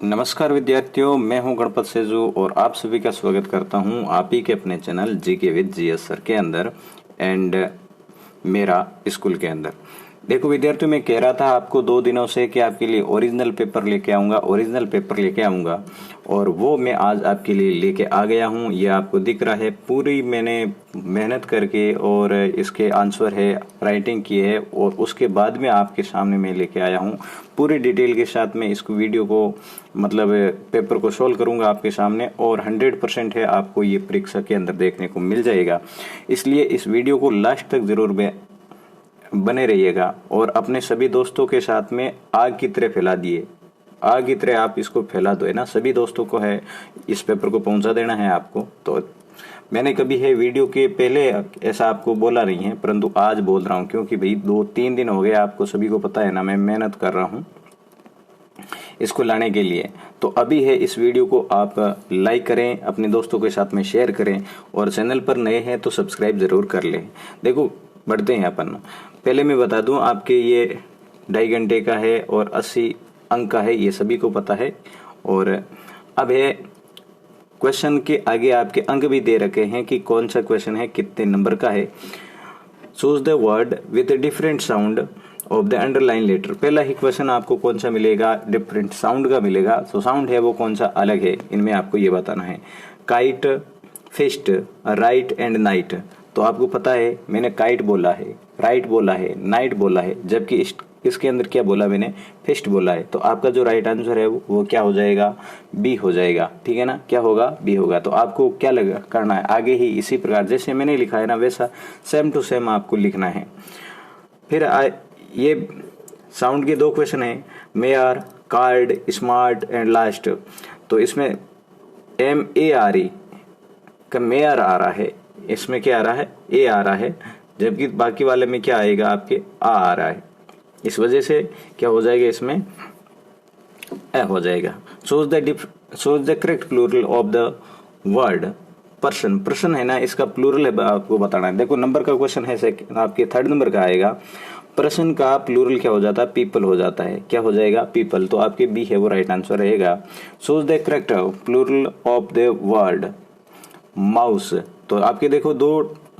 नमस्कार विद्यार्थियों, मैं हूं गणपत सेजू और आप सभी का स्वागत करता हूं आप ही के अपने channel GK with GS sir के अंदर एंड मेरा स्कूल के अंदर। देखो विद्यार्थियों, मैं कह रहा था आपको 2 दिनों से कि आपके लिए ओरिजिनल पेपर लेके आऊंगा और वो मैं आज आपके लिए लेके आ गया हूं। ये आपको दिख रहा है, पूरी मैंने मेहनत करके और इसके आंसर है राइटिंग की है और उसके बाद में आपके सामने मैं लेके आया हूं पूरी डिटेल के साथ में। इसको वीडियो को मतलब पेपर को सोल्व करूंगा आपके सामने और 100% है आपको ये परीक्षा के अंदर देखने को मिल जाएगा। इसलिए इस वीडियो को लास्ट तक जरूर बने रहिएगा और अपने सभी दोस्तों के साथ में आग की तरह फैला दिए। आग की तरह आप इसको फैला दो, है ना। सभी दोस्तों को है इस पेपर को पहुंचा देना है आपको। तो मैंने कभी है वीडियो के पहले ऐसा आपको बोला नहीं है, परंतु आज बोल रहा हूं क्योंकि भाई 2-3 दिन हो गए, आपको सभी को पता है ना, मैं मेहनत कर रहा हूं इसको लाने के लिए। तो अभी है इस वीडियो को आप लाइक करें, अपने दोस्तों के साथ में शेयर करें और चैनल पर नए हैं तो सब्सक्राइब जरूर कर लें। देखो बढ़ते हैं अपन। पहले मैं बता दूं, आपके ये 2.5 घंटे का है और 80 अंक का है, ये सभी को पता है। और अब है क्वेश्चन के आगे आपके अंक भी दे रखे हैं कि कौन सा क्वेश्चन है, कितने नंबर का है। Choose the word with different sound of the underline letter. पहला ही क्वेश्चन आपको कौन सा मिलेगा, डिफरेंट साउंड का मिलेगा। तो साउंड है वो कौन सा अलग है, इनमें आपको ये बताना है। Kite, fist, right and night. तो आपको पता है मैंने काइट बोला है, राइट बोला है, नाइट बोला है, जबकि इसके अंदर क्या बोला मैंने, फिस्ट बोला है। तो आपका जो राइट आंसर है वो क्या हो जाएगा, बी हो जाएगा। ठीक है ना, क्या होगा, बी होगा। तो आपको क्या करना है, आगे ही इसी प्रकार जैसे मैंने लिखा है ना वैसा सेम टू सेम आपको लिखना है। फिर ये साउंड के 2 क्वेश्चन है, mayor, card, smart and last. तो इसमें MARE का मेयर आ रहा है, इसमें क्या आ रहा है, ए आ रहा है, जबकि बाकी वाले में क्या आएगा, आपके आ रहा है। इस वजह से क्या हो जाएगा, इसमें ए हो जाएगा। Choose the correct plural of the word person. Person है ना, इसका प्लूरल है आपको बताना है। देखो नंबर का क्वेश्चन है, आपके 3rd नंबर का आएगा। पर्सन का प्लूरल क्या हो जाता है, पीपल हो जाता है। क्या हो जाएगा, पीपल। तो आपके बी है वो राइट आंसर रहेगा। Choose the correct plural of the word mouse. तो आपके देखो 2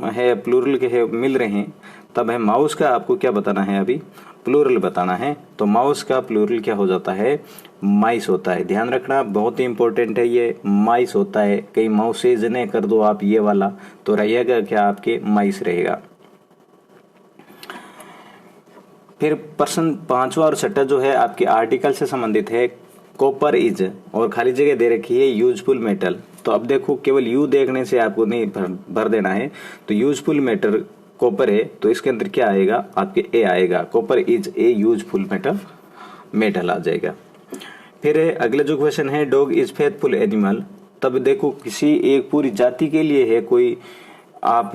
है प्लूरल के है मिल रहे हैं, तब है माउस का आपको क्या बताना है, अभी प्लूरल बताना है। तो माउस का प्लूरल क्या हो जाता है, माइस होता है। ध्यान रखना, बहुत ही इंपॉर्टेंट है, ये माइस होता है। कहीं माउसेज ने कर दो आप ये वाला, तो रहेगा क्या, आपके माइस रहेगा। फिर प्रश्न 5वां और 6वां जो है आपके आर्टिकल से संबंधित है। कॉपर इज और खाली जगह दे रखी है यूजफुल मेटल। तो अब देखो केवल यू देखने से आपको नहीं भर देना है। तो यूजफुल मेटल कॉपर है, तो इसके अंदर क्या आएगा, आपके ए आएगा। Copper is a useful metal आ जाएगा। फिर अगला जो क्वेश्चन है, डॉग इज फेथफुल एनिमल। तब देखो किसी एक पूरी जाति के लिए है, कोई आप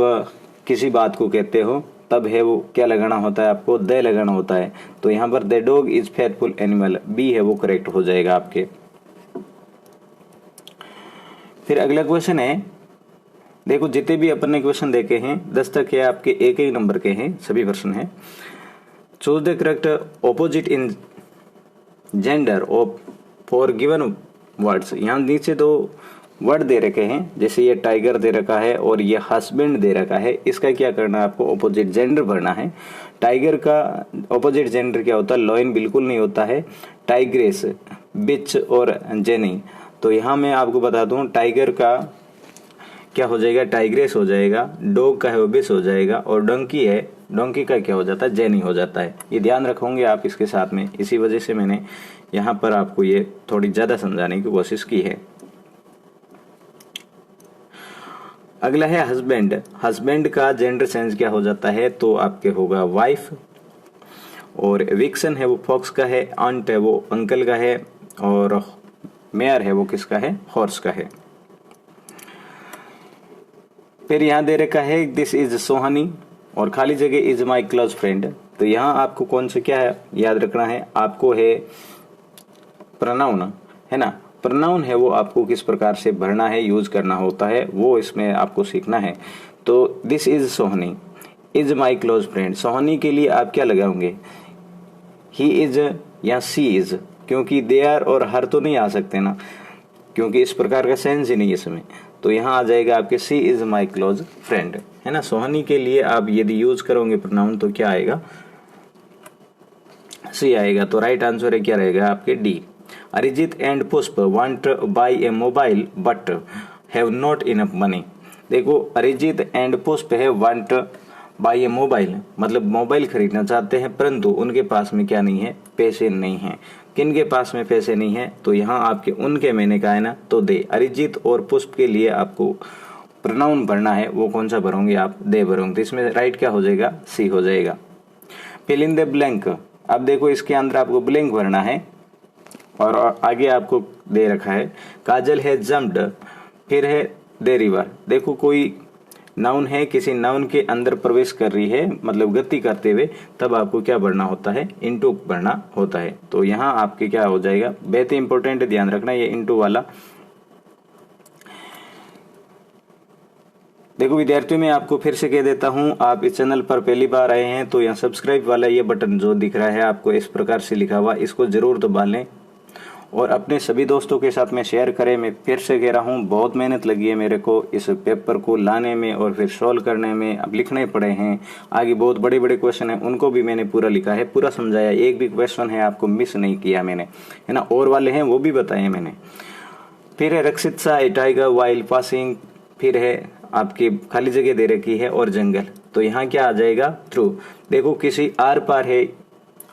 किसी बात को कहते हो, तब है वो क्या लगाना होता है, आपको द लगाना होता है। तो यहाँ पर the dog is faithful animal, B है वो करेक्ट हो जाएगा आपके। फिर अगला क्वेश्चन है, देखो जितने भी अपन ने क्वेश्चन देखे हैं 10 तक है आपके, एक नंबर के हैं सभी प्रश्न है। Choose the correct opposite in gender of for given words. यहाँ नीचे 2 वर्ड दे रखे हैं, जैसे ये टाइगर दे रखा है और ये हस्बैंड दे रखा है। इसका क्या करना है, आपको ऑपोजिट जेंडर भरना है। टाइगर का ऑपोजिट जेंडर क्या होता है, लॉयन बिल्कुल नहीं होता है, टाइग्रेस, बिच और जेनी। तो यहाँ मैं आपको बता दूं, टाइगर का क्या हो जाएगा, टाइग्रेस हो जाएगा। डॉग का है वो बिच हो जाएगा और डोंकी है, डोंकी का क्या हो जाता है, जेनी हो जाता है। ये ध्यान रखोगे आप इसके साथ में, इसी वजह से मैंने यहाँ पर आपको ये थोड़ी ज्यादा समझाने की कोशिश की है। अगला है हस्बैंड। हस्बैंड का जेंडर चेंज क्या हो जाता है, तो आपके होगा वाइफ। और विक्सन है वो फॉक्स का है, आंट है वो अंकल का है और मेयर है वो किसका है, हॉर्स का है। फिर यहाँ दे रखा है दिस इज सोहानी और खाली जगह इज माई क्लोज फ्रेंड। तो यहाँ आपको कौन सा क्या है याद रखना है, आपको है प्रोनाउन, है ना। प्रोनाउन है वो आपको किस प्रकार से भरना है, यूज करना होता है, वो इसमें आपको सीखना है। तो this is Sohni, is my close friend. Sohni के लिए आप क्या लगाओगे, ही इज या सी इज, क्योंकि दे आर और हर तो नहीं आ सकते ना, क्योंकि इस प्रकार का सेंस ही नहीं है इसमें। तो यहाँ आ जाएगा आपके सी इज माई क्लोज फ्रेंड, है ना। सोहानी के लिए आप यदि यूज करोगे प्रोनाउन तो क्या आएगा, सी आएगा। तो राइट आंसर है क्या रहेगा आपके डी। अरिजीत एंड पुष्प want bye A mobile but have not enough money. देखो अरिजीत एंड पुष्प है वांट बाय ए मोबाइल, मतलब मोबाइल खरीदना चाहते हैं परंतु उनके पास में क्या नहीं है, पैसे नहीं है। किन के पास में पैसे नहीं है, तो यहाँ आपके उनके मैंने कहा है ना, तो दे। अरिजीत और पुष्प के लिए आपको प्रोनाउन भरना है, वो कौन सा भरोगे आप, दे भरोगे। तो इसमें राइट क्या हो जाएगा, सी हो जाएगा। फिल इन द ब्लैंक, अब देखो इसके अंदर आपको ब्लैंक भरना है और आगे आपको दे रखा है काजल है जम्प्ड, फिर है दे रिवर। देखो कोई नाउन है, किसी नाउन के अंदर प्रवेश कर रही है, मतलब गति करते हुए, तब आपको क्या भरना होता है, इनटू भरना होता है। तो यहाँ आपके क्या हो जाएगा, बहुत ही इंपॉर्टेंट ध्यान रखना ये इनटू वाला। देखो विद्यार्थियों, मैं आपको फिर से कह देता हूं, आप इस चैनल पर पहली बार आए हैं तो यहाँ सब्सक्राइब वाला ये बटन जो दिख रहा है आपको इस प्रकार से लिखा हुआ, इसको जरूर दबा लें और अपने सभी दोस्तों के साथ में शेयर करें। मैं फिर से कह रहा हूँ, बहुत मेहनत लगी है मेरे को इस पेपर को लाने में और फिर सॉल्व करने में। अब लिखने पड़े हैं, आगे बहुत बड़े बड़े क्वेश्चन हैं, उनको भी मैंने पूरा लिखा है, पूरा समझाया, एक भी क्वेश्चन है आपको मिस नहीं किया मैंने, है ना। और वाले हैं वो भी बताए मैंने। फिर है रक्षित सा टाइगर वाइल पासिंग, फिर है आपकी खाली जगह दे रखी है और जंगल। तो यहाँ क्या आ जाएगा, थ्रू। देखो किसी आर पार है,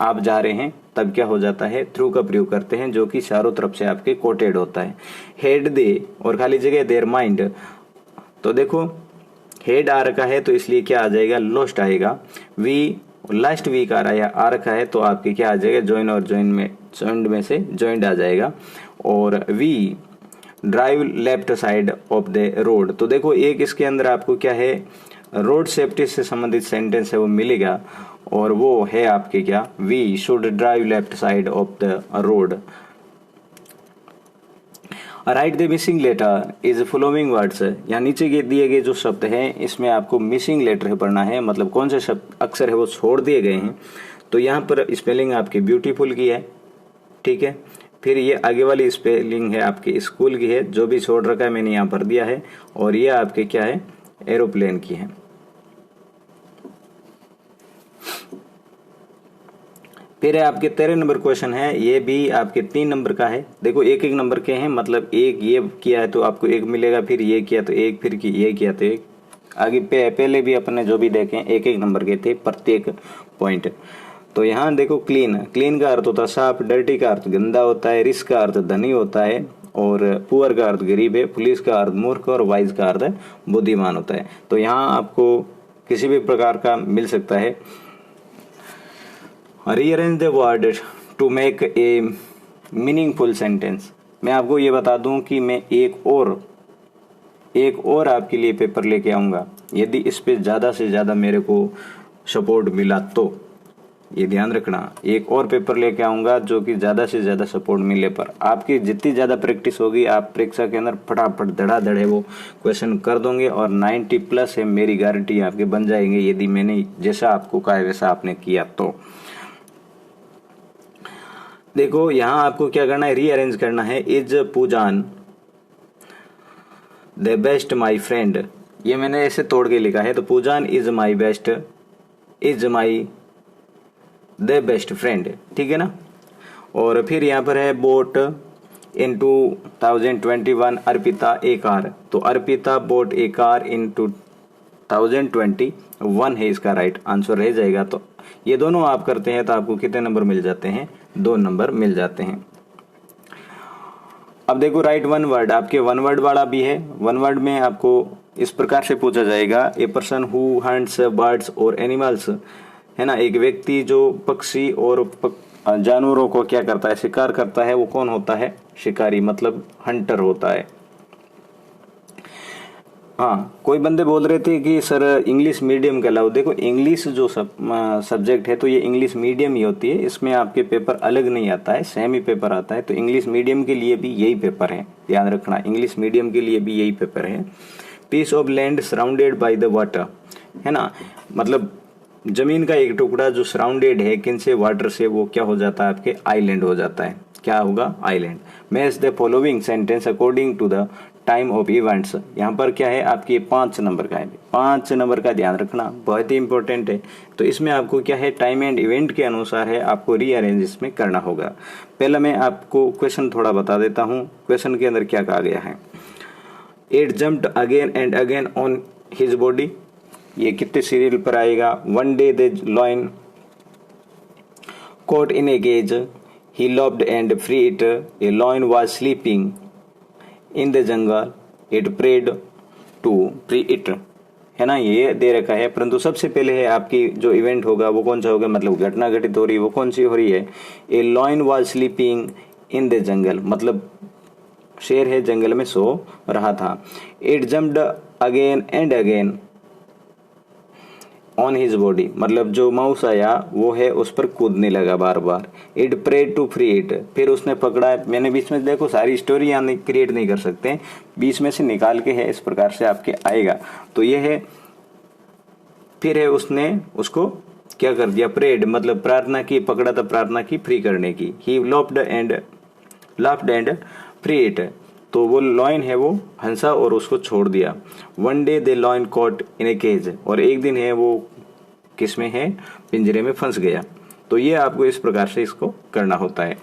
आप जा रहे हैं, तब क्या हो जाता है, थ्रू का प्रयोग करते हैं, जो कि चारों तरफ से आपके कोटेड होता है। हेड दे और खाली जगह देयर माइंड, तो देखो हेड आ रखा है तो इसलिए क्या आ जाएगा, लोस्ट आएगा। वी लास्ट वीक आ रखा है तो आपके क्या आ जाएगा, ज्वाइन और ज्वाइंड में से ज्वाइंड आ जाएगा। और we drive left side of the road, तो देखो एक इसके अंदर आपको क्या है, रोड सेफ्टी से संबंधित सेंटेंस है वो मिलेगा और वो है आपके क्या, we should drive left side of the road. Write the missing letter is following words, यहाँ नीचे के दिए गए जो शब्द हैं इसमें आपको मिसिंग लेटर पढ़ना है, मतलब कौन से शब्द अक्षर है वो छोड़ दिए गए हैं। तो यहाँ पर स्पेलिंग आपकी ब्यूटीफुल की है, ठीक है। फिर ये आगे वाली स्पेलिंग है आपकी स्कूल की है, जो भी छोड़ रखा है मैंने यहाँ भर दिया है। और ये आपके क्या है, एरोप्लेन की है। फिर है आपके 13 नंबर क्वेश्चन है, ये भी आपके 3 नंबर का है। देखो एक एक नंबर के हैं, मतलब एक ये किया है तो आपको एक मिलेगा, फिर ये किया तो एक, फिर ये किया तो एक। आगे पहले भी अपने जो भी देखें एक एक नंबर के थे प्रत्येक पॉइंट। तो यहाँ देखो क्लीन का अर्थ होता है साफ, डर्टी का अर्थ गंदा होता है, रिच का अर्थ धनी होता है, और पुअर का अर्थ गरीब है, पुलिस का अर्थ मूर्ख और वाइज का अर्थ बुद्धिमान होता है। तो यहाँ आपको किसी भी प्रकार का मिल सकता है। Rearrange the word to make a meaningful sentence. मैं आपको ये बता दूं कि मैं एक और आपके लिए पेपर लेके आऊंगा, यदि इस पे ज्यादा से ज्यादा मेरे को सपोर्ट मिला तो। ये ध्यान रखना, एक और पेपर लेके आऊंगा जो कि ज्यादा से ज्यादा सपोर्ट मिले पर। आपकी जितनी ज्यादा प्रैक्टिस होगी, आप परीक्षा के अंदर फटाफट धड़ाधड़ है वो क्वेश्चन कर दोगे और 90 प्लस है, मेरी गारंटी आपके बन जाएंगे, यदि मैंने जैसा आपको कहा वैसा आपने किया तो। देखो यहाँ आपको क्या करना है, रीअरेंज करना है। Is Pujan the best my friend, ये मैंने ऐसे तोड़ के लिखा है। तो Pujan is my best, is my the best friend, ठीक है ना। और फिर यहाँ पर है bought in 2021 Arpita a car, तो Arpita bought a car in 2021 है इसका राइट आंसर रह जाएगा। तो ये दोनों आप करते हैं तो आपको कितने नंबर मिल जाते हैं, 2 नंबर मिल जाते हैं। अब देखो राइट वन वर्ड, आपके वन वर्ड वाला भी है। वन वर्ड में आपको इस प्रकार से पूछा जाएगा, a person who hunts birds और एनिमल्स, है ना। एक व्यक्ति जो पक्षी और जानवरों को क्या करता है, शिकार करता है, वो कौन होता है, शिकारी, मतलब हंटर होता है। हाँ, कोई बंदे बोल रहे थे कि सर इंग्लिश मीडियम के अलावा, देखो इंग्लिश जो सब्जेक्ट है तो ये इंग्लिश मीडियम ही होती है, इसमें आपके पेपर अलग नहीं आता है, सेम ही पेपर आता है। तो इंग्लिश मीडियम के लिए भी यही पेपर है, ध्यान रखना, इंग्लिश मीडियम के लिए भी यही पेपर है। Piece of land surrounded by the water, है ना, मतलब जमीन का एक टुकड़ा जो सराउंडेड है किन से, वाटर से, वो क्या हो जाता है आपके आइलैंड हो जाता है। क्या होगा, island. Match the following sentence according to the time of events. यहाँ पर क्या है आपकी 5 नंबर का है, 5 नंबर का ध्यान रखना, बहुत ही इंपॉर्टेंट है। तो इसमें आपको क्या है, टाइम एंड इवेंट के अनुसार है, आपको रीअरेंज इसमें करना होगा। पहले मैं आपको क्वेश्चन थोड़ा बता देता हूँ। क्वेश्चन के अंदर क्या कहा गया है, it jumped again and again on his body, ये कितने सीरियल पर आएगा। One day the lion caught in a cage, he loped and freed, a lion was sleeping in the jungle, it prayed to free it, है ना, ये दे रखा है। परंतु सबसे पहले है आपकी जो इवेंट होगा वो कौन सा होगा, मतलब घटना घटित हो रही है वो कौन सी हो रही है, a lion was sleeping in the jungle, मतलब शेर है जंगल में सो रहा था। It jumped again and again on his body, मतलब जो माउस आया वो है उस पर कूदने लगा बार बार। It prayed to free it, फिर उसने पकड़ा। मैंने बीच में देखो सारी स्टोरी यहाँ क्रिएट नहीं कर सकते, बीच में से निकाल के है, इस प्रकार से आपके आएगा। तो ये है, फिर है उसने उसको क्या कर दिया, प्रेड मतलब प्रार्थना की, पकड़ा था प्रार्थना की फ्री करने की। ही लाफ्ड एंड फ्री इट, तो वो लॉयन है वो हंसा और उसको छोड़ दिया। One day the lion caught in a cage, और एक दिन है वो किस में है, पिंजरे में फंस गया। तो ये आपको इस प्रकार से इसको करना होता है।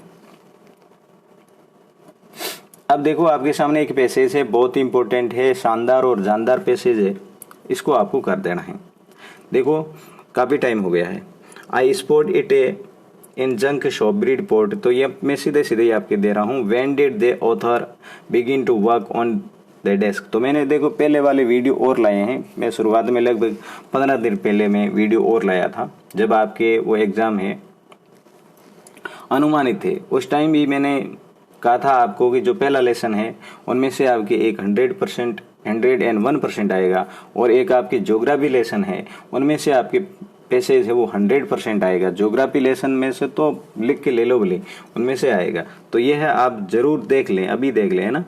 अब देखो आपके सामने एक पैसेज है, बहुत इंपॉर्टेंट है, शानदार और जानदार पैसेज है, इसको आपको कर देना है। देखो काफी टाइम हो गया है। I spot it in junk shop Bridport, तो ये मैं सीधे सीधे आपके दे रहा हूँ। When did the author begin to work on the desk, तो मैंने देखो पहले वाले वीडियो और लाए हैं, मैं शुरुआत में लगभग 15 दिन पहले मैं वीडियो और लाया था, जब आपके वो एग्जाम है अनुमानित थे। उस टाइम भी मैंने कहा था आपको कि जो पहला लेसन है उनमें से आपके एक 100%, 101% आएगा, और एक आपकी ज्योग्राफी लेसन है उनमें से आपके पैसेज है वो 100% आएगा। ज्योग्राफी लेसन में से तो लिख के ले लो बोले, उनमें से आएगा। तो ये है, आप जरूर देख लें, अभी देख लें, है ना,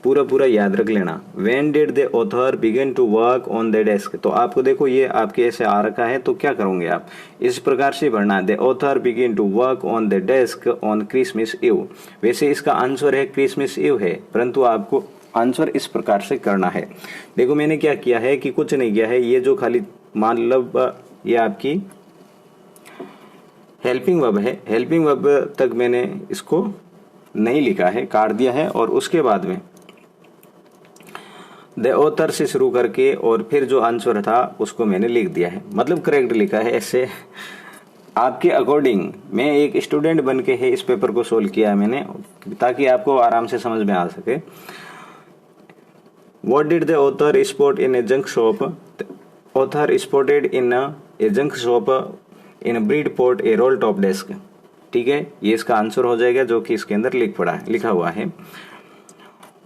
पूरा पूरा याद रख लेना। When did the author begin to work on the desk, तो आपको देखो ये आपके ऐसे आ रखा है, तो क्या करोगे आप, इस प्रकार से भरना, the author begin to work on the desk on Christmas Eve. वैसे इसका आंसर है क्रिसमस ईव है, परंतु आपको आंसर इस प्रकार से करना है। देखो मैंने क्या किया है कि कुछ नहीं किया है, ये जो खाली मतलब ये आपकी हेल्पिंग वर्ब है, हेल्पिंग वर्ब तक मैंने इसको नहीं लिखा है, काट दिया है, और उसके बाद में द ऑथर से शुरू करके और फिर जो आंसर था उसको मैंने लिख दिया है, मतलब करेक्ट लिखा है। ऐसे आपके अकॉर्डिंग मैं एक स्टूडेंट बन के है इस पेपर को सोल्व किया है मैंने, ताकि आपको आराम से समझ में आ सके। What did the author spot in A junk shop, author spotted in A junk shop in breed port A role top desk, ठीक है, ये इसका आंसर हो जाएगा जो कि इसके अंदर लिखा हुआ है।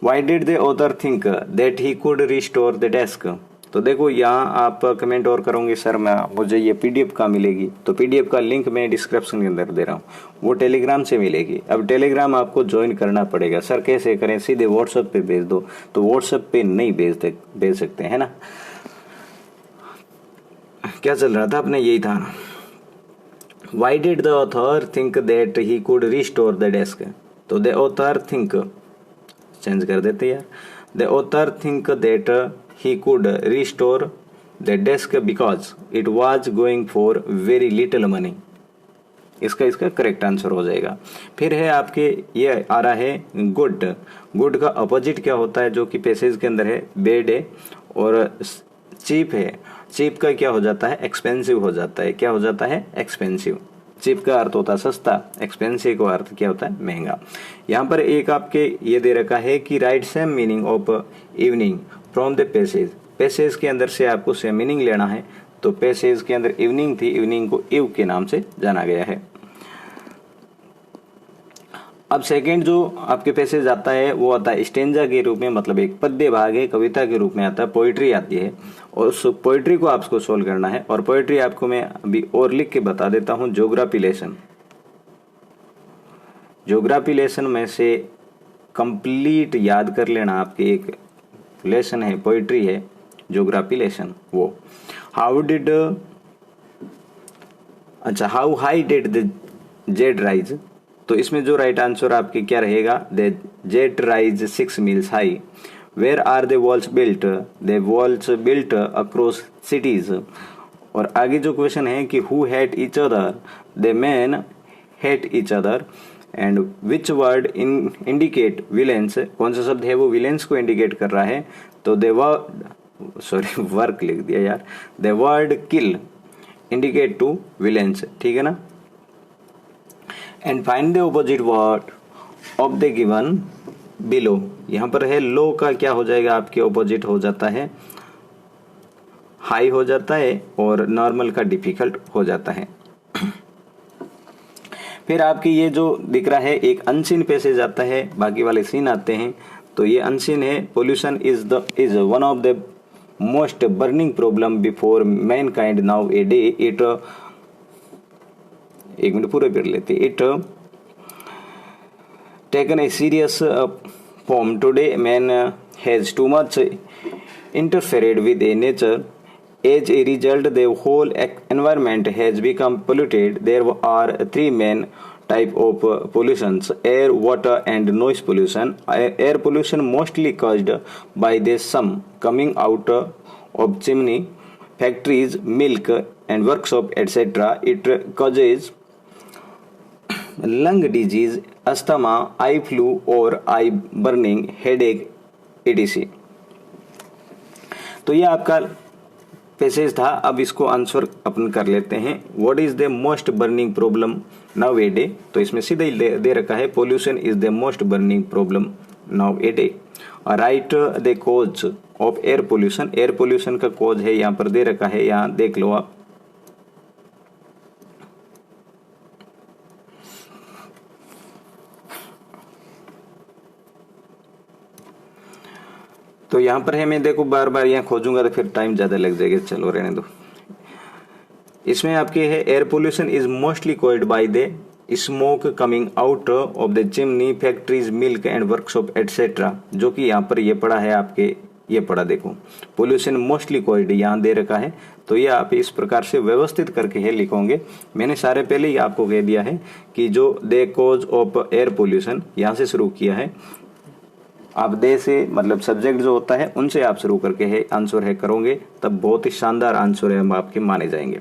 Why did the author think that he could restore the desk? तो देखो यहाँ आप कमेंट और करोगे सर मुझे ये पीडीएफ कहाँ मिलेगी, तो पीडीएफ का लिंक मैं डिस्क्रिप्शन के अंदर दे रहा हूँ, वो टेलीग्राम से मिलेगी। अब टेलीग्राम आपको ज्वाइन करना पड़ेगा। सर कैसे करें, सीधे व्हाट्सएप पे भेज दो, तो व्हाट्सएप पे नहीं भेज सकते, है ना। क्या चल रहा था अपने, यही था ना। Why did the author think that he could restore the desk? तो the author think, चेंज कर देते यार, the author think that he could restore the desk because it was going for very little money, इसका correct answer हो जाएगा। फिर है आपके ये आ रहा है गुड, गुड का अपोजिट क्या होता है जो कि पैसेज के अंदर है, बेड है, और चीप है, चीप का क्या हो जाता है, एक्सपेंसिव हो जाता है, क्या हो जाता है, एक्सपेंसिव। चीप का अर्थ होता है सस्ता, एक्सपेंसिव का अर्थ क्या होता है, महंगा। यहाँ पर एक आपके ये दे रखा है कि right same meaning of evening from the passage, passage के अंदर से आपको सेम मीनिंग लेना है। तो पैसेज के अंदर इवनिंग थी, इवनिंग को इव के नाम से जाना गया है। अब सेकंड जो आपके पैसेज आता है वो आता है स्टेंजा के रूप में, मतलब एक पद्य भाग है, कविता के रूप में आता है, पोइट्री आती है, और उस पोइट्री को आपको सोल्व करना है। और पोइट्री आपको मैं अभी और लिख के बता देता हूँ। ज्योग्राफी लेसन, ज्योग्राफी लेसन में से कंप्लीट याद कर लेना, आपके एक लेसन है, पोइट्री है, ज्योग्राफी लेसन। वो how high did the jet rise, तो इसमें जो राइट आंसर आपके क्या रहेगा, the jet rise 6 miles high. Where are the walls built, the walls built across cities. और आगे जो क्वेश्चन है कि who hate each other, the man hate each other. And which word indicate violence, कौन सा शब्द है वो विलेंस को इंडिकेट कर रहा है, तो द वर्क लिख दिया यार, the word kill indicate to violence, ठीक है ना। And find the opposite word of the given below, यहां पर है लो का क्या हो जाएगा आपके ऑपोजिट हो जाता है हाई हो जाता है, और नॉर्मल का डिफिकल्ट हो जाता है। फिर आपकी ये जो दिख रहा है एक अनसीन पैसेज आता है, बाकी वाले सीन आते हैं। तो ये अनसीन है, pollution is one of the most burning problem before Mankind now a day it, एक मिनट पूरे पढ़ लेते, it taken a serious form today man has too much interfered with a nature. As a result, the whole environment has become polluted. There are three main type of pollutions: air, water, and noise pollution. Air pollution mostly caused by the sum coming out of chimney, factories, milk, and workshop, etc. It causes lung disease, asthma, eye flu, or eye burning, headache, etc. तो ये आपका passage था। अब इसको answer अपन कर लेते हैं। What is the most burning problem now a day, तो इसमें सीधा ही दे रखा है pollution is the most burning problem now a day. Right the cause of air pollution, air pollution का कॉज है यहाँ पर दे रखा है, यहाँ देख लो आप। तो यहाँ पर है, मैं देखो बार बार यहाँ खोजूंगा तो फिर टाइम ज्यादा लग जाएगा, चलो रहने दो। इसमें आपके है air pollution is mostly caused by the smoke coming out of the chimney, factories, milk and workshop etcetera, जो कि यहाँ पर ये पड़ा है आपके, ये पड़ा देखो पोल्यूशन मोस्टली कॉज्ड यहाँ दे रखा है। तो ये आप इस प्रकार से व्यवस्थित करके है लिखोगे। मैंने सारे पहले ही आपको कह दिया है कि जो the cause of air pollution यहाँ से शुरू किया है, आप दे से मतलब सब्जेक्ट जो होता है उनसे आप शुरू करके है आंसर है करोगे, तब बहुत ही शानदार आंसर है हम आपके माने जाएंगे।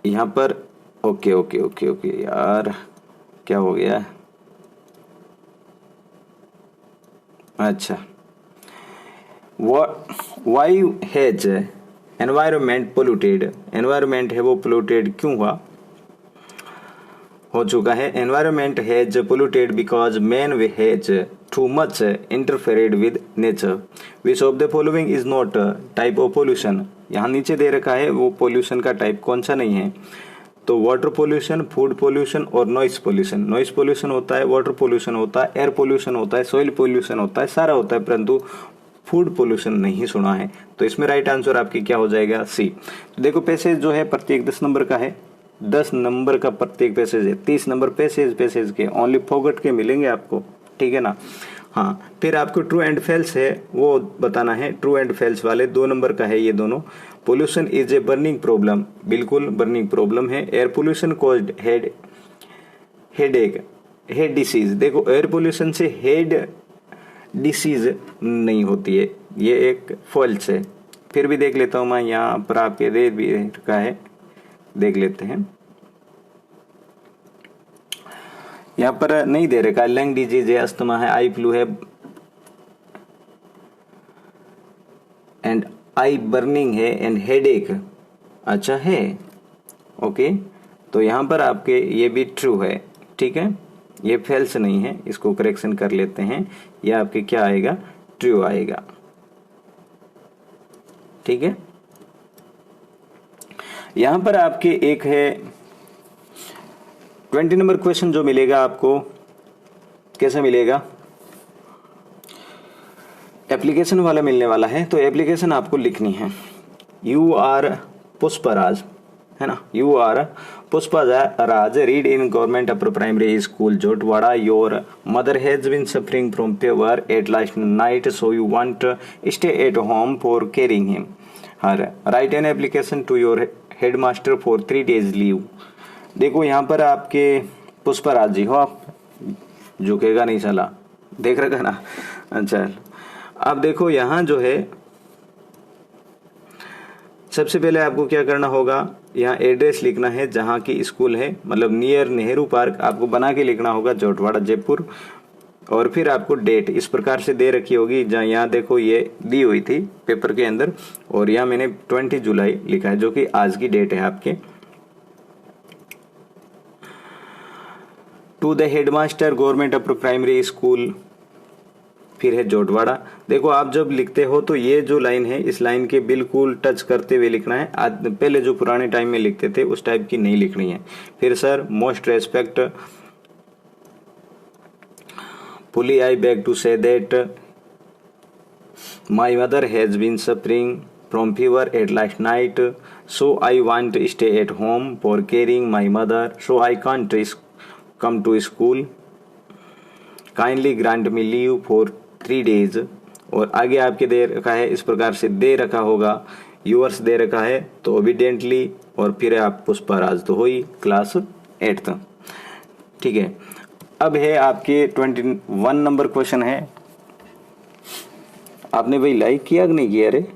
यहाँ पर ओके ओके ओके ओके यार क्या हो गया, अच्छा why has environment polluted, environment है वो पोल्यूटेड क्यों हुआ, हो चुका है। Environment has polluted because man has too much interfered with nature. Which of the following is not type of pollution, यहाँ नीचे दे रखा है वो पोल्यूशन का टाइप कौन सा नहीं है। तो वाटर पोल्यूशन, फूड पोल्यूशन और नॉइस पोल्यूशन। नॉइस पोल्यूशन होता है, वाटर पोल्यूशन होता है, एयर पोल्यूशन होता है, सॉइल पोल्यूशन होता है, सारा होता है, परंतु फूड पोल्यूशन नहीं सुना है। तो इसमें राइट आंसर आपकी क्या हो जाएगा, सी। तो देखो पैसेज जो है प्रत्येक 10 नंबर का है, 10 नंबर का प्रत्येक पैसेज है, 30 नंबर पैसेज के ओनली फॉरगेट के मिलेंगे आपको, ठीक है ना। हाँ, फिर आपको ट्रू एंड फेल्स है वो बताना है। ट्रू एंड फेल्स वाले 2 नंबर का है ये दोनों। Pollution is a burning problem, बिल्कुल बर्निंग प्रॉब्लम है। Air pollution caused headache, head disease. देखो एयर पोल्यूशन से हेड डिसीज नहीं होती है, ये एक फॉल्स है। फिर भी देख लेता हूं मैं, यहाँ पर आपके दे भी रखा है, देख लेते हैं। यहाँ पर नहीं दे रखा, लंग डिजीज है, अस्थमा है, आई फ्लू है एंड आई बर्निंग है एंड हेडेक, अच्छा है, ओके। तो यहाँ पर आपके ये भी ट्रू है, ठीक है, ये फेल्स नहीं है, इसको करेक्शन कर लेते हैं। ये आपके क्या आएगा, ट्रू आएगा, ठीक है। यहां पर आपके एक है 20 नंबर क्वेश्चन जो मिलेगा आपको, कैसा मिलेगा, एप्लीकेशन वाला मिलने वाला है। तो एप्लीकेशन आपको लिखनी है, यू आर पुष्पराज, है ना, you are Pushpraj, read in government upper primary school Jotwara, your mother has been suffering from fever at last night, so you want stay at home for caring him. Her write an application to your headmaster for 3 days leave. देखो यहाँ पर आपके पुष्पराज जी हो आप, झुकेगा नहीं साला, देख रखा ना। अच्छा अब देखो यहाँ जो है सबसे पहले आपको क्या करना होगा, यहाँ एड्रेस लिखना है जहाँ की स्कूल है, मतलब नियर नेहरू पार्क आपको बना के लिखना होगा, जोटवाड़ा जयपुर। और फिर आपको डेट इस प्रकार से दे रखी होगी, जहाँ यहाँ देखो ये दी हुई थी पेपर के अंदर, और यहाँ मैंने 20 जुलाई लिखा है जो कि आज की डेट है आपके। To the headmaster government upper primary school, फिर है जोटवाड़ा। देखो आप जब लिखते हो तो ये जो लाइन है इस लाइन के बिल्कुल टच करते हुए लिखना है, पहले जो पुराने टाइम में लिखते थे उस टाइप की नहीं लिखनी है। फिर sir most respect fully I beg to say that my mother has been suffering from fever at last night, so I want to stay at home for caring my mother, so I can't come to school. Kindly grant me leave for 3 days। और आगे आपके दे रखा है इस प्रकार से दे रखा होगा, यूवर्स दे रखा है तो ओबिडेंटली, और फिर आप पुष्पराज तो हो ही क्लास 8th। ठीक है, अब है आपके 21 नंबर क्वेश्चन है। आपने भाई लाइक किया कि नहीं किया? रे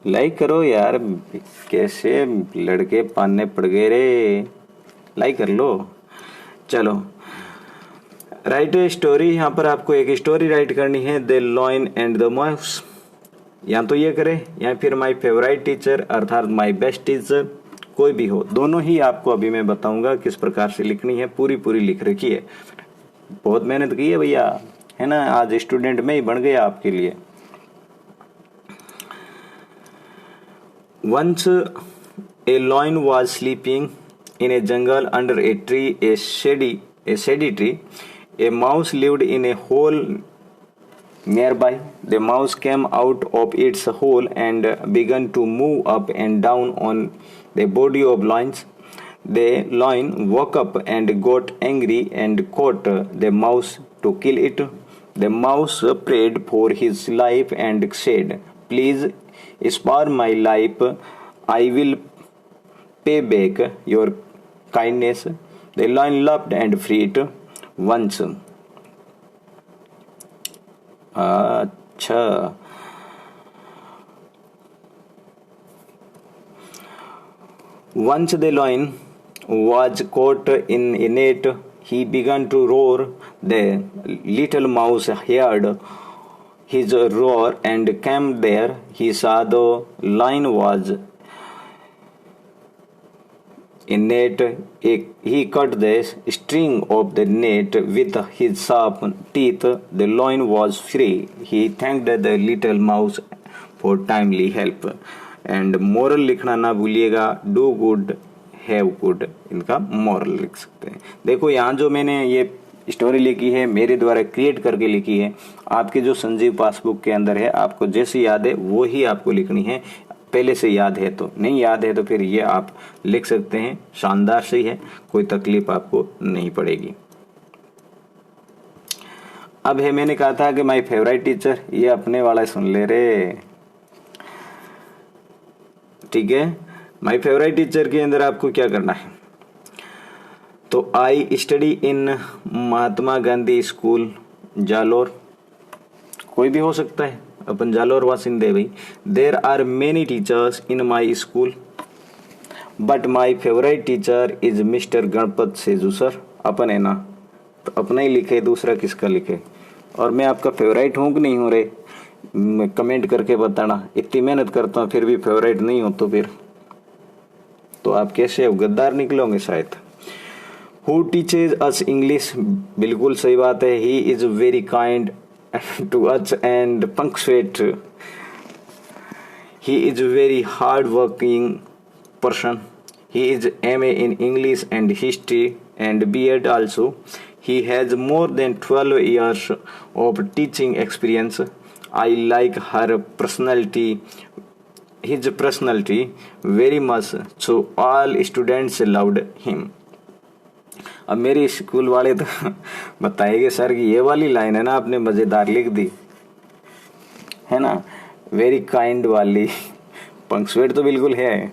लाइक करो यार, कैसे लड़के पाने पड़ गए रे, लाइक कर लो। चलो राइट ए स्टोरी, यहाँ पर आपको एक स्टोरी राइट करनी है, the lion and the mouse. या तो ये करें या फिर माई फेवरेट टीचर अर्थात माई बेस्ट टीचर, कोई भी हो, दोनों ही आपको अभी मैं बताऊंगा किस प्रकार से लिखनी है। पूरी लिख रखी है, बहुत मेहनत की है भैया, है ना, आज स्टूडेंट में ही बन गया आपके लिए। Once a lion was sleeping in a jungle under a tree, a shady tree. A mouse lived in a hole nearby. The mouse came out of its hole and began to move up and down on the body of lions. The lion woke up and got angry and caught the mouse to kill it. The mouse prayed for his life and said, "Please spare my life. I will pay back your kindness." The lion laughed and freed once. अच्छा, once the lion was caught in a net. He began to roar. The little mouse heard his roar and came there. He saw the lion was a net. He cut the string of the net with his sharp teeth. The lion was free. He thanked the little mouse for timely help. And moral लिखना ना भूलिएगा, do good have good, इनका moral लिख सकते हैं। देखो यहाँ जो मैंने ये स्टोरी लिखी है मेरे द्वारा क्रिएट करके लिखी है, आपके जो संजीव पासबुक के अंदर है, आपको जैसी याद है वो ही आपको लिखनी है। पहले से याद है तो, नहीं याद है तो फिर ये आप लिख सकते हैं, शानदार सही है, कोई तकलीफ आपको नहीं पड़ेगी। अब है मैंने कहा था कि माय फेवरेट टीचर, ये अपने वाला सुन ले रे, ठीक है। माय फेवरेट टीचर के अंदर आपको क्या करना है, तो I study in Mahatma Gandhi school Jalore, कोई भी हो सकता है, अपन जालोर वासिंदे भाई। There are many teachers in my school but my favourite teacher is mister Ganpat Seju sir. अपन है ना, तो अपना ही लिखे, दूसरा किसका लिखे। और मैं आपका फेवरेट हूँ कि नहीं हूँ रे, कमेंट करके बताना। इतनी मेहनत करता हूँ फिर भी फेवरेट नहीं हो तो आप कैसे हो, गद्दार निकलोगे शायद। हु टीचेज अस इंग्लिश, बिल्कुल सही बात है। He is very kind to us and punctual. He is very hard working person. He is MA in English and history and B.Ed also. He has more than 12 years of teaching experience. I like her personality, his personality very much, so all students loved him. अब मेरी school वाले तो बताएंगे sir कि ये वाली line है ना आपने मजेदार लिख दी है ना, वेरी काइंड वाली, पंक्चुएट तो बिल्कुल है।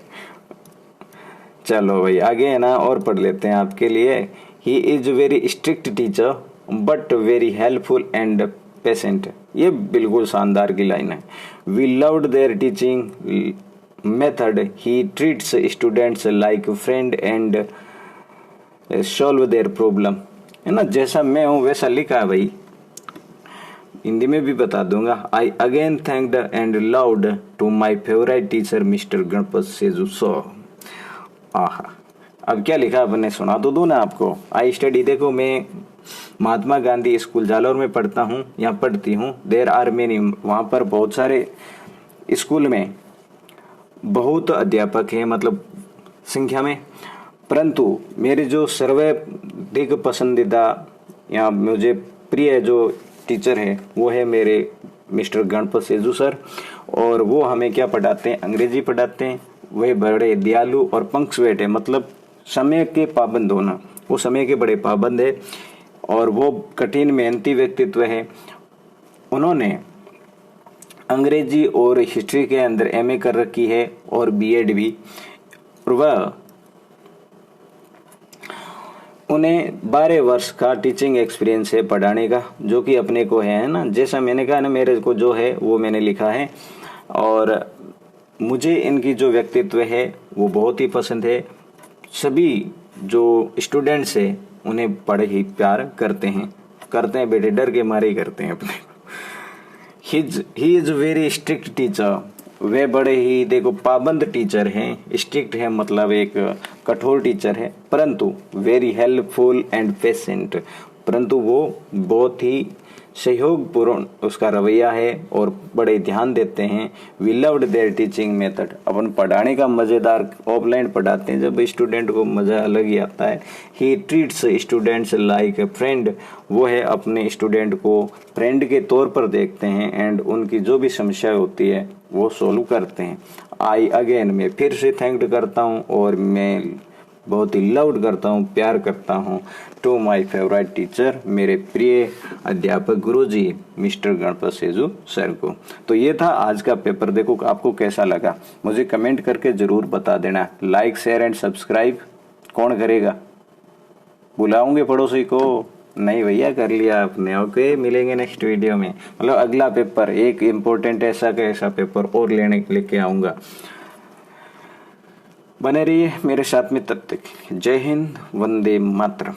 चलो भाई आगे है ना, और पढ़ लेते हैं आपके लिए। He is very strict teacher but very helpful and patient. ये बिल्कुल शानदार की लाइन है। We loved their teaching method, he treats students like friend and solve their problem. है ना, जैसा मैं हूं वैसा लिखा है भाई, हिंदी में भी बता दूंगा। I again thanked and loved to my favourite teacher mister Ganpat Seju so. आहा, अब क्या लिखा अपने सुना तो दूं ना आपको। आई स्टडी, देखो मैं महात्मा गांधी स्कूल जालौर में पढ़ता हूँ, यहाँ पढ़ती हूँ। देर आर मेनी, वहाँ पर बहुत सारे स्कूल में बहुत अध्यापक हैं, मतलब संख्या में, परंतु मेरे जो सर्वाधिक पसंदीदा या मुझे प्रिय जो टीचर है वो है मेरे मिस्टर गणपत सेजू सर। और वो हमें क्या पढ़ाते हैं, अंग्रेजी पढ़ाते हैं। वे बड़े दयालु और पंक्चुएट है, मतलब समय के पाबंद होना, वो समय के बड़े पाबंद है और वो कठिन मेहनती व्यक्तित्व है। उन्होंने अंग्रेजी और हिस्ट्री के अंदर एमए कर रखी है और बीएड भी। और वह उन्हें 12 वर्ष का टीचिंग एक्सपीरियंस है पढ़ाने का, जो कि अपने को है ना। जैसा मैंने कहा ना, मेरे को जो है वो मैंने लिखा है। और मुझे इनकी जो व्यक्तित्व है वो बहुत ही पसंद है। सभी जो स्टूडेंट्स है उन्हें बड़े ही प्यार करते हैं बेटे, डर के मारे ही करते हैं अपने। He is very strict teacher, वे बड़े ही देखो पाबंद टीचर हैं। स्ट्रिक्ट है मतलब एक कठोर टीचर है, परंतु वेरी हेल्पफुल एंड पेशेंट, परंतु वो बहुत ही सहयोगपूर्ण उसका रवैया है और बड़े ध्यान देते हैं। We loved their teaching method, अपन पढ़ाने का मजेदार ऑफलाइन पढ़ाते हैं, जब स्टूडेंट को मजा अलग ही आता है। ही treats students like a friend, वो है अपने स्टूडेंट को फ्रेंड के तौर पर देखते हैं एंड उनकी जो भी समस्या होती है वो सोल्व करते हैं। आई अगेन, मैं फिर से थैंक्ड करता हूँ और मैं बहुत ही लव्ड करता हूँ, प्यार करता हूँ टू माय फेवरेट टीचर, मेरे प्रिय अध्यापक गुरुजी मिस्टर गणपत सेजू सर को। तो ये था आज का पेपर। देखो आपको कैसा लगा, मुझे कमेंट करके जरूर बता देना। लाइक शेयर एंड सब्सक्राइब कौन करेगा, बुलाऊंगे पड़ोसी को? नहीं भैया, कर लिया आपने। ओके, मिलेंगे नेक्स्ट वीडियो में, मतलब अगला पेपर, एक इम्पोर्टेंट ऐसा का ऐसा पेपर और लेके आऊंगा। बने रहिए मेरे साथ में, तब तक जय हिंद, वंदे मातरम।